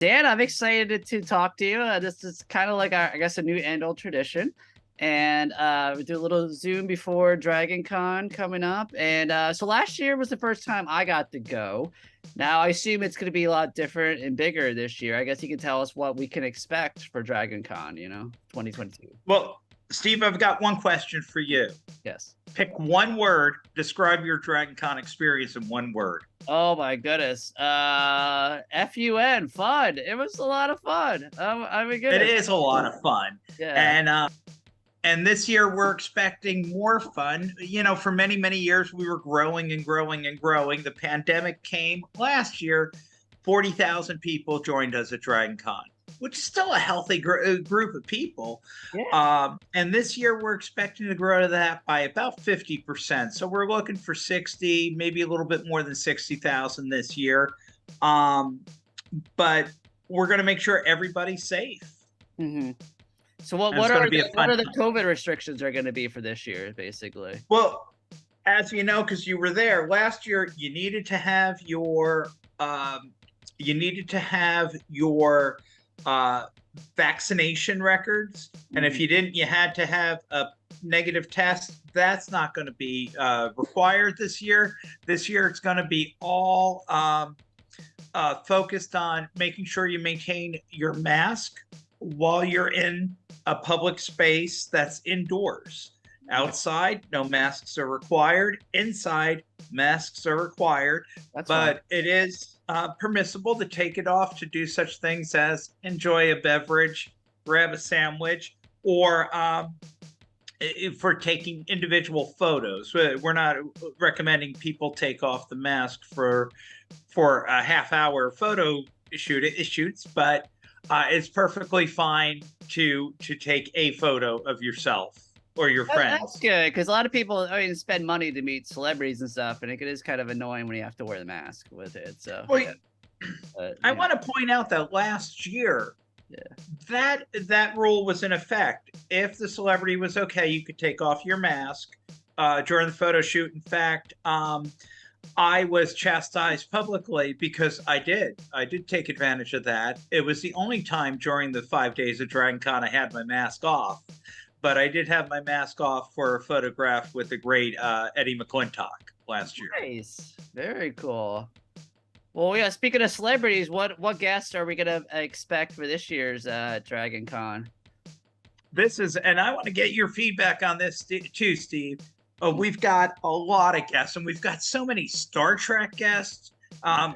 Dan, I'm excited to talk to you. This is kind of like I guess a new annual tradition, and we do a little Zoom before DragonCon coming up. And so last year was the first time I got to go. Now I assume it's going to be a lot different and bigger this year. I guess you can tell us what we can expect for DragonCon, 2022. Well, Steve, I've got one question for you. Yes. Pick one word, describe your DragonCon experience in one word. Oh my goodness. FUN, fun. It was a lot of fun. I mean, It goodness. is a lot of fun. Yeah. And this year we're expecting more fun. For many, many years we were growing and growing and growing. The pandemic came last year. 40,000 people joined us at DragonCon, which is still a healthy group of people. Yeah. And this year we're expecting to grow to that by about 50%. So we're looking for 60, maybe a little bit more than 60,000 this year. But we're going to make sure everybody's safe. Mm-hmm. So what It's are going to be a what fun are the time. COVID restrictions are going to be for this year, basically? Well, as you know, because you were there last year, you needed to have your vaccination records, and if you didn't, you had to have a negative test. That's not going to be required this year. This year, it's going to be all focused on making sure you maintain your mask while you're in a public space that's indoors. Outside, no masks are required. Inside, masks are required. That's fine. But it is permissible to take it off to do such things as enjoy a beverage, grab a sandwich, or for taking individual photos. We're not recommending people take off the mask for a half-hour photo shoots, but it's perfectly fine to take a photo of yourself or your That's friends. good because a lot of people, spend money to meet celebrities and stuff, and it is kind of annoying when you have to wear the mask with it. So, Well, yeah. I want to point out that last year, that rule was in effect. If the celebrity was okay, you could take off your mask during the photo shoot. In fact, I was chastised publicly because I did take advantage of that. It was the only time during the 5 days of DragonCon I had my mask off, but I did have my mask off for a photograph with the great Eddie McClintock last year. Nice, very cool. Well, yeah. Speaking of celebrities, what guests are we gonna expect for this year's DragonCon? And I want to get your feedback on this too, Steve. We've got a lot of guests, and we've got so many Star Trek guests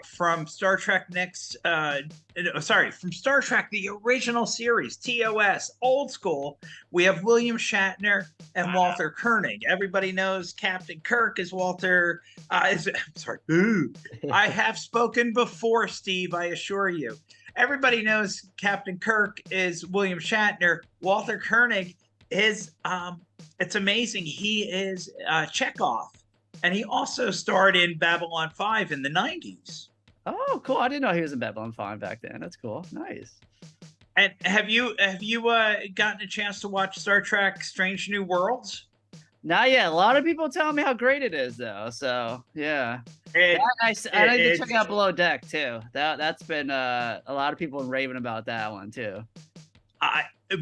from Star Trek from Star Trek, the original series, TOS, old school. We have William Shatner and Walter Koenig. Everybody knows Captain Kirk is Walter. Sorry. I have spoken before, Steve, I assure you. Everybody knows Captain Kirk is William Shatner. Walter Koenig is, it's amazing. He is Chekhov. And he also starred in Babylon 5 in the 90s. Oh, cool. I didn't know he was in Babylon 5 back then. That's cool. Nice. And have you gotten a chance to watch Star Trek Strange New Worlds? Not yet. A lot of people tell me how great it is, though. So yeah, I need to check out Below Deck too. That's been a lot of people raving about that one too.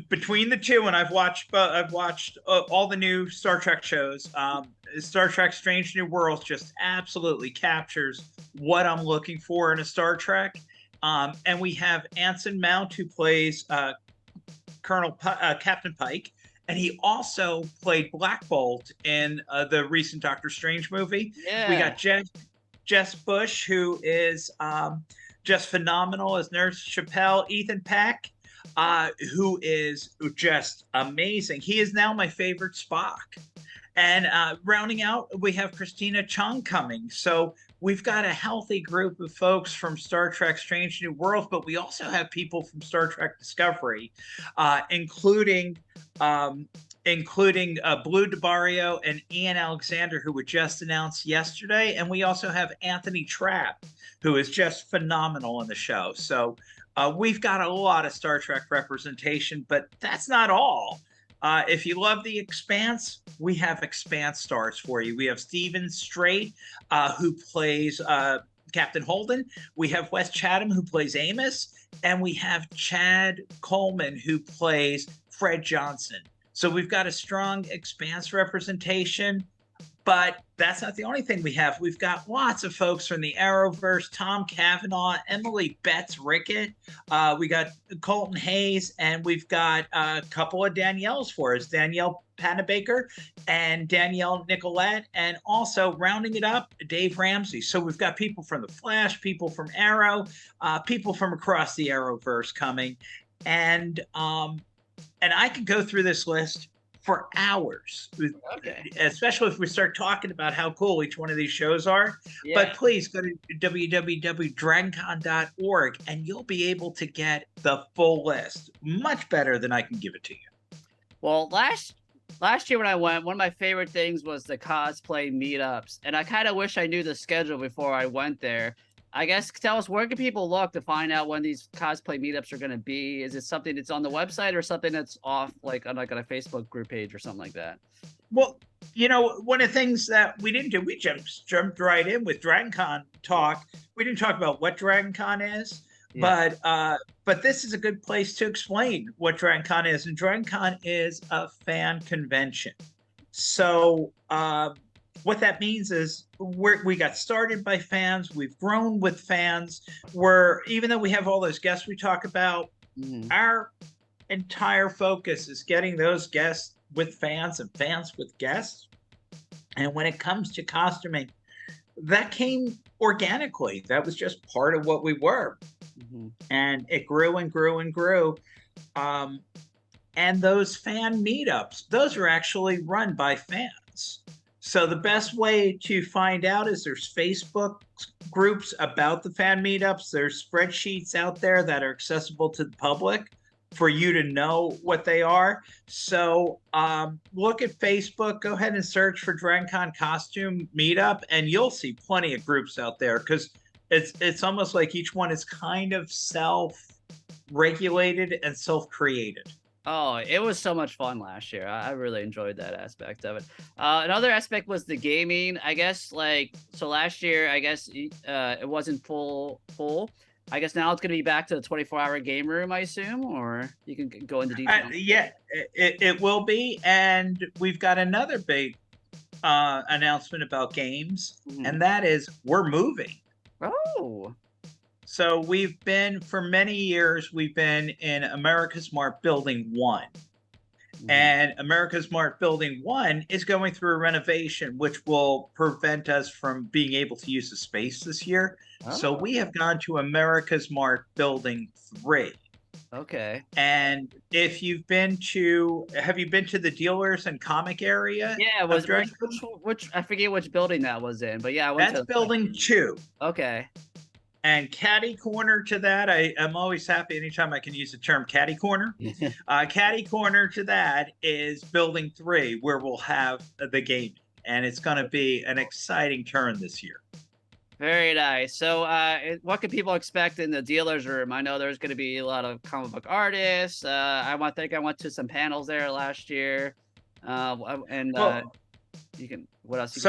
Between the two, and I've watched all the new Star Trek shows. Star Trek Strange New Worlds just absolutely captures what I'm looking for in a Star Trek. And we have Anson Mount, who plays Captain Pike, and he also played Black Bolt in the recent Doctor Strange movie. Yeah. We got Jess Bush, who is just phenomenal as Nurse Chappelle. Ethan Peck, who is just amazing. He is now my favorite Spock. And rounding out, we have Christina Chung coming. So we've got a healthy group of folks from Star Trek Strange New Worlds, but we also have people from Star Trek Discovery, including Blue DeBario and Ian Alexander, who were just announced yesterday. And we also have Anthony Trapp, who is just phenomenal in the show. So we've got a lot of Star Trek representation, but that's not all. If you love The Expanse, we have Expanse stars for you. We have Steven Strait, who plays Captain Holden. We have Wes Chatham, who plays Amos, and we have Chad Coleman, who plays Fred Johnson. So we've got a strong Expanse representation. But that's not the only thing we have. We've got lots of folks from the Arrowverse: Tom Cavanaugh, Emily Betts Rickett. We got Colton Hayes, and we've got a couple of Danielles for us: Danielle Panabaker and Danielle Nicolette, and also rounding it up, Dave Ramsey. So we've got people from The Flash, people from Arrow, people from across the Arrowverse coming, and I could go through this list for hours, especially if we start talking about how cool each one of these shows are. Yeah. But please go to www.dragoncon.org and you'll be able to get the full list much better than I can give it to you. Well, last year when I went, one of my favorite things was the cosplay meetups, and I kind of wish I knew the schedule before I went there. I guess tell us, where can people look to find out when these cosplay meetups are going to be? Is it something that's on the website or something that's off, like on a Facebook group page or something like that? Well, one of the things that we didn't do, we just jumped right in with DragonCon talk. We didn't talk about what DragonCon is, but this is a good place to explain what DragonCon is. And DragonCon is a fan convention. So what that means is we got started by fans. We've grown with fans. Even though we have all those guests we talk about, our entire focus is getting those guests with fans and fans with guests. And when it comes to costuming, that came organically. That was just part of what we were. And it grew and grew and grew. And those fan meetups, those are actually run by fans. So the best way to find out is there's Facebook groups about the fan meetups. There's spreadsheets out there that are accessible to the public for you to know what they are. So look at Facebook, go ahead and search for DragonCon Costume Meetup, and you'll see plenty of groups out there, because it's almost like each one is kind of self-regulated and self-created. Oh, it was so much fun last year. I really enjoyed that aspect of it. Another aspect was the gaming. I guess so last year, I guess it wasn't full. I guess now it's going to be back to the 24-hour game room, I assume, or you can go into detail. Yeah, it will be. And we've got another big announcement about games, and that is we're moving. Oh. So for many years, we've been in America's Mart Building 1. And America's Mart Building 1 is going through a renovation, which will prevent us from being able to use the space this year. Oh. So we have gone to America's Mart Building 3. Okay. And have you been to the dealers and comic area? Yeah, which I forget which building that was in, but yeah, I went to Building 2. Okay. And catty corner to that, I'm always happy anytime I can use the term catty corner. Catty corner to that is Building 3, where we'll have the game. And it's going to be an exciting turn this year. Very nice. So what can people expect in the dealer's room? I know there's going to be a lot of comic book artists. I think I went to some panels there last year. What else?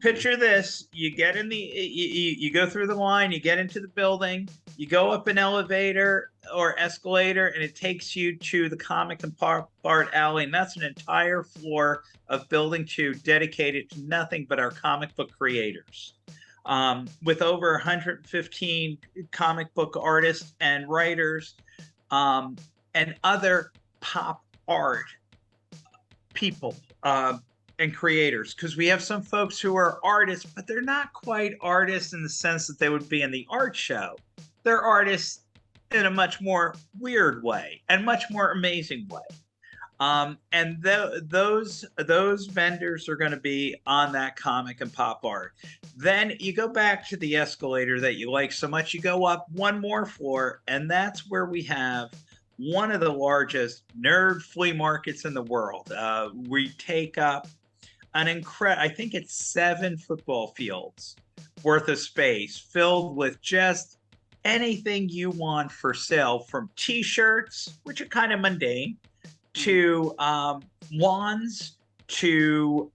Picture this: you get in you go through the line, you get into the building, you go up an elevator or escalator, and it takes you to the comic and pop art alley, and that's an entire floor of Building 2 dedicated to nothing but our comic book creators. With over 115 comic book artists and writers, and other pop art people and creators, because we have some folks who are artists, but they're not quite artists in the sense that they would be in the art show. They're artists in a much more weird way and much more amazing way. And those vendors are going to be on that comic and pop art. Then you go back to the escalator that you like so much. You go up one more floor, and that's where we have one of the largest nerd flea markets in the world. We take up I think it's 7 football fields worth of space filled with just anything you want for sale, from t-shirts, which are kind of mundane, to wands, to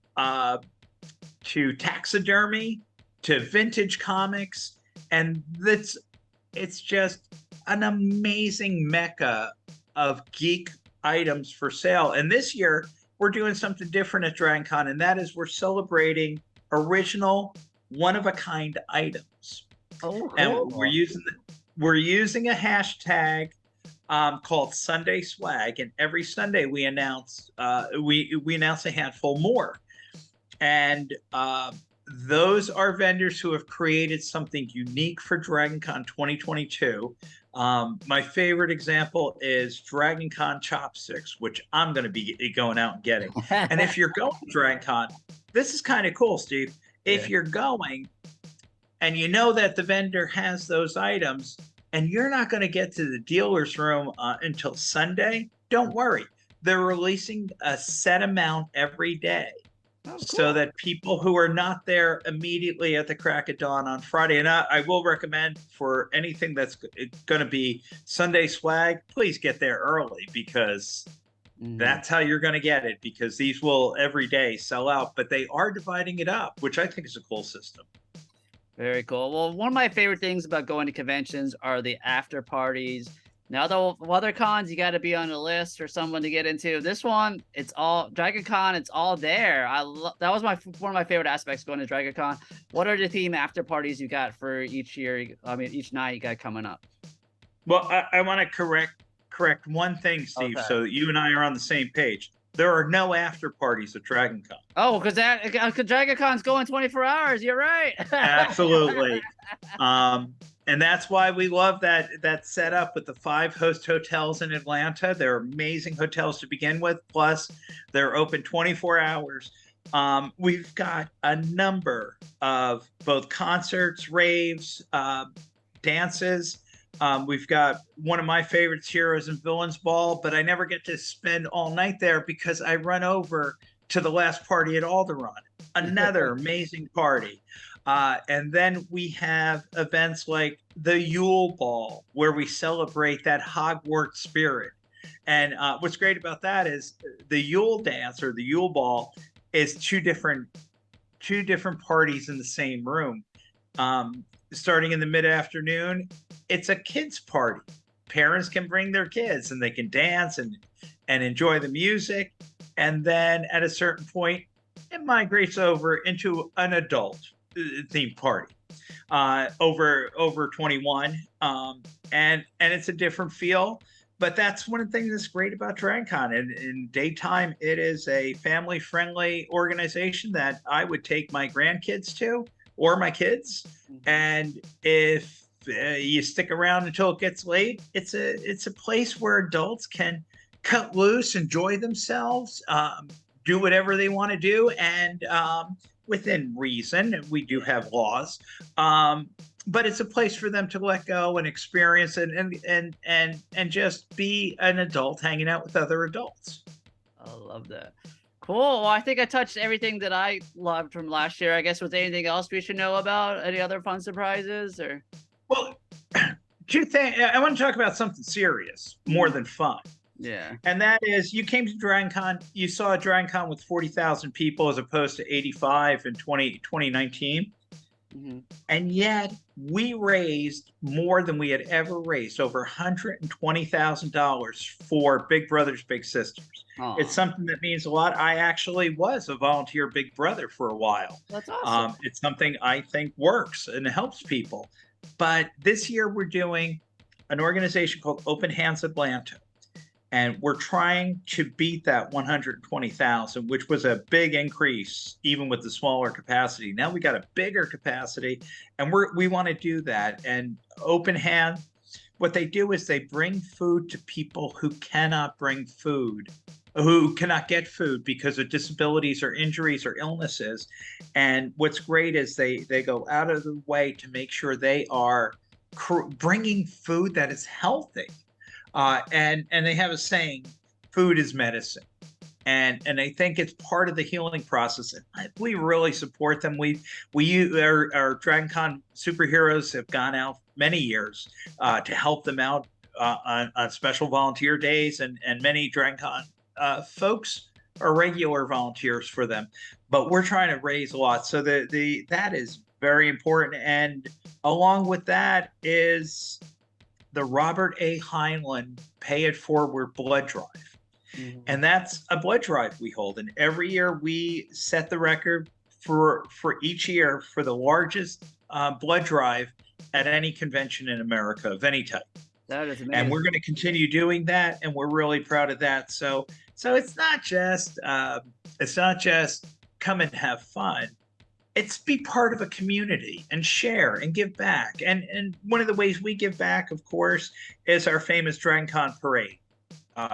taxidermy, to vintage comics, and it's just an amazing mecca of geek items for sale. And this year we're doing something different at Draenkon, and that is we're celebrating original, one-of-a-kind items. Oh, And cool. we're using a hashtag called Sunday Swag, and every Sunday we announce we announce a handful more, and those are vendors who have created something unique for DragonCon 2022. My favorite example is DragonCon chopsticks, which I'm going to be going out and getting. And if you're going to DragonCon, this is kind of cool, Steve. If you're going and you know that the vendor has those items and you're not going to get to the dealer's room until Sunday, don't worry. They're releasing a set amount every day. Oh, cool. So that people who are not there immediately at the crack of dawn on Friday, and I will recommend for anything that's going to be Sunday swag, please get there early, because that's how you're going to get it, because these will every day sell out, but they are dividing it up, which I think is a cool system. Very cool. Well, one of my favorite things about going to conventions are the after parties. Now, though, other cons, you got to be on a list or someone to get into. This one, it's all DragonCon. It's all there. That was one of my favorite aspects going to DragonCon. What are the theme after parties you got for each year? I mean, each night you got coming up. Well, I want to correct one thing, Steve, so that you and I are on the same page. There are no after parties at DragonCon. Oh, because DragonCon's going 24 hours. You're right. Absolutely. And that's why we love that setup with the 5 host hotels in Atlanta. They're amazing hotels to begin with. Plus, they're open 24 hours. We've got a number of both concerts, raves, dances. We've got one of my favorites, Heroes and Villains Ball, but I never get to spend all night there because I run over to the last party at Alderaan. Another amazing party. And then we have events like the Yule Ball, where we celebrate that Hogwarts spirit. And what's great about that is the Yule dance, or the Yule Ball, is two different parties in the same room. Starting in the mid-afternoon, it's a kids' party. Parents can bring their kids and they can dance and enjoy the music. And then at a certain point, it migrates over into an adult themed party over 21, and it's a different feel. But that's one of the things that's great about DragonCon. And in daytime, it is a family-friendly organization that I would take my grandkids to, or my kids. And if you stick around until it gets late, it's a place where adults can cut loose, enjoy themselves, do whatever they want to do, and within reason. We do have laws, but it's a place for them to let go and experience and just be an adult hanging out with other adults. I love that. Cool. Well, I think I touched everything that I loved from last year. I guess, was there anything else we should know about? Any other fun surprises? Or well, two things. I want to talk about something serious more than fun. Yeah. And that is, you came to DragonCon, you saw a DragonCon with 40,000 people as opposed to 85 in 2019. And yet we raised more than we had ever raised, over $120,000 for Big Brothers Big Sisters. Aww. It's something that means a lot. I actually was a volunteer Big Brother for a while. That's awesome. It's something I think works and helps people. But this year we're doing an organization called Open Hands Atlanta. And we're trying to beat that 120,000, which was a big increase, even with the smaller capacity. Now we got a bigger capacity, and we want to do that. And Open Hand, what they do is they bring food to people who cannot bring food, who cannot get food because of disabilities or injuries or illnesses. And what's great is they go out of the way to make sure they are bringing food that is healthy. And they have a saying, food is medicine. And I think it's part of the healing process. And we really support them. Our DragonCon superheroes have gone out many years to help them out on special volunteer days. And many DragonCon folks are regular volunteers for them. But we're trying to raise a lot. So that is very important. And along with that is the Robert A. Heinlein Pay It Forward blood drive. And that's a blood drive we hold. And every year we set the record for each year for the largest blood drive at any convention in America of any type. That is amazing. And we're going to continue doing that, and we're really proud of that. So it's not just come and have fun. It's be part of a community and share and give back. And one of the ways we give back, of course, is our famous Draenkon Parade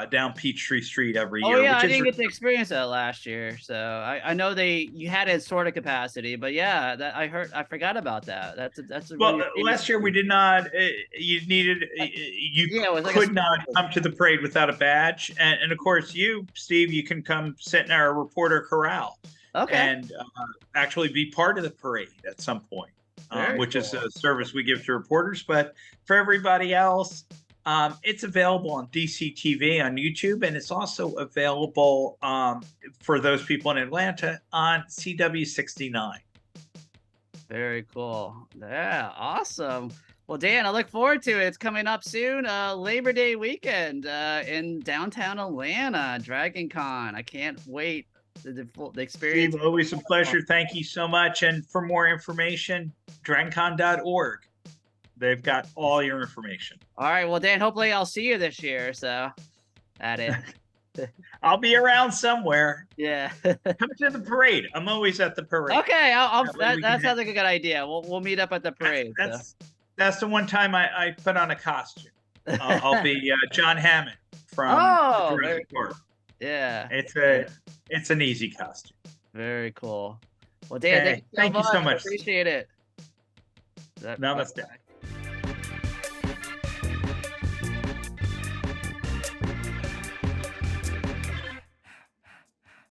down Peachtree Street every year. Oh yeah, I didn't get to experience that last year, so I know you had it sort of capacity, but yeah, that I forgot about that. That's a well. really Last year we did not. You could not come to the parade without a badge, and of course you, Steve, you can come sit in our reporter corral. Okay. And actually be part of the parade at some point, which is a service we give to reporters. But for everybody else, it's available on DCTV on YouTube, and it's also available for those people in Atlanta on CW69. Very cool. Yeah, awesome. Well, Dan, I look forward to it. It's coming up soon. Labor Day weekend in downtown Atlanta, DragonCon. I can't wait. The experience. Steve, always a pleasure. Thank you so much. And for more information, dragoncon.org. They've got all your information. All right. Well, Dan, hopefully I'll see you this year. So at it. I'll be around somewhere. Yeah. Come to the parade. I'm always at the parade. Okay. That sounds like a good idea. We'll meet up at the parade. That's the one time I put on a costume. I'll be John Hammond from Jurassic Park. Yeah. It's an easy costume. Very cool. Well, Dan, thank you so much. Appreciate it. Namaste.